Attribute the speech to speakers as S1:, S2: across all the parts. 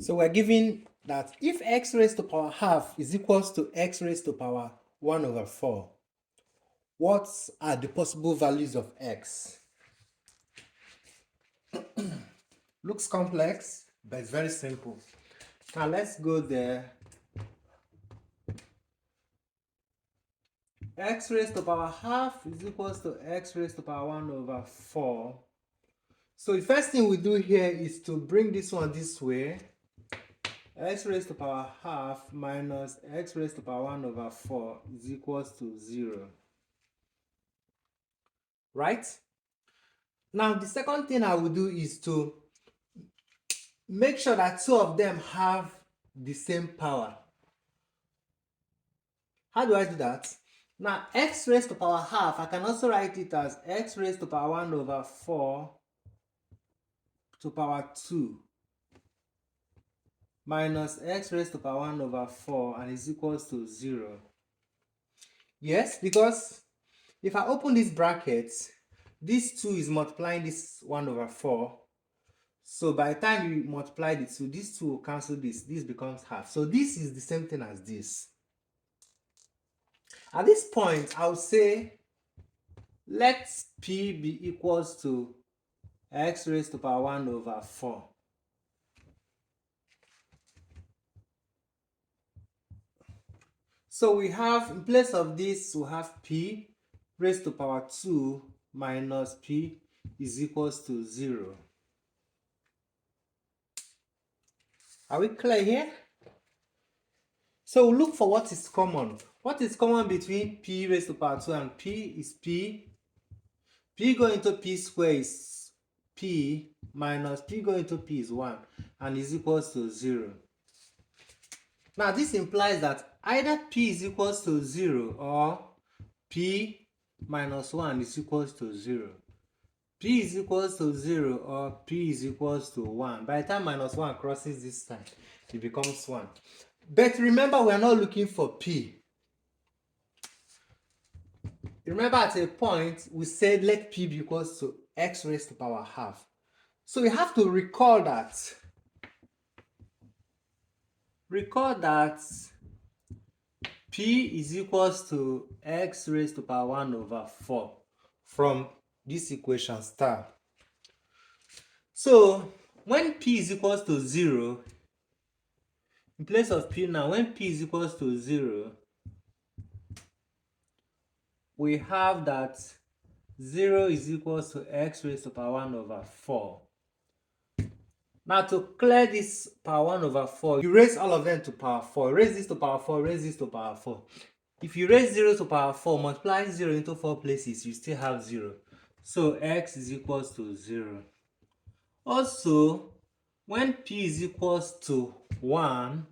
S1: So we're given that if x raised to power half is equals to x raised to power 1 over 4, what are the possible values of x? Looks complex, but it's very simple. Now let's go there. X raised to power half is equals to x raised to power 1 over 4. So the first thing we do here is to bring this one this way. X raised to power half minus x raised to power 1 over 4 is equals to 0. Right? Now the second thing I will do is to make sure that two of them have the same power. How do I do that? Now x raised to power half, I can also write it as x raised to power 1 over 4 to power 2 minus x raised to power 1 over 4 and is equals to 0. Yes, because if I open this bracket, this 2 is multiplying this 1 over 4. So by the time you multiply the 2, this 2 will cancel this. This becomes half. So this is the same thing as this. At this point, I would say let P be equals to x raised to power 1 over 4. So we have, in place of this, we have P raised to power 2 minus P is equals to 0. Are we clear here? So we'll look for what is common. What is common between P raised to power 2 and P is P. P going into P square is P minus P going into P is 1 and is equals to 0. Now this implies that either P is equals to 0 or P minus 1 is equals to 0. P is equals to 0 or P is equals to 1. By the time minus 1 crosses this side, it becomes 1. But remember, we are not looking for P. Remember, at a point, we said let P be equals to x raised to power half. So we have to recall that. Recall that P is equals to x raised to power 1 over 4 from this equation star. So when P is equals to 0, in place of P now, when P is equals to 0, we have that 0 is equals to x raised to power 1 over 4. Now to clear this power 1 over 4, you raise all of them to power 4. Raise this to power 4, raise this to power 4. If you raise 0 to power 4, multiply 0 into 4 places, you still have 0. So x is equals to 0. Also, when P is equals to 1,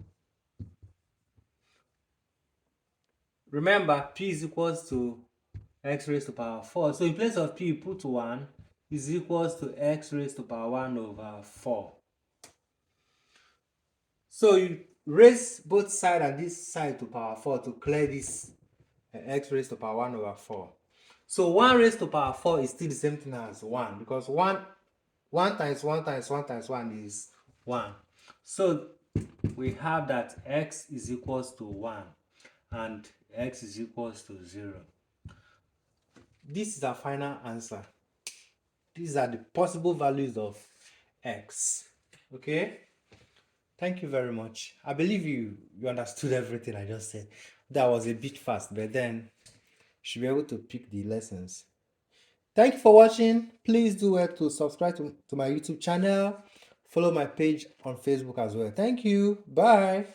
S1: remember P is equals to x raised to power 4. So in place of P, you put 1 is equals to x raised to power 1 over 4. So you raise both sides and this side to power 4 to clear this x raised to power 1 over 4. So 1 raised to power 4 is still the same thing as 1 because 1 times 1 times 1 times 1 is 1. So we have that x is equals to 1 and x is equals to 0. This is our final answer. These are the possible values of x. Okay? Thank you very much. I believe you understood everything I just said. That was a bit fast, but then you should be able to pick the lessons. Thank you for watching. Please do well to subscribe to my YouTube channel. Follow my page on Facebook as well. Thank you. Bye.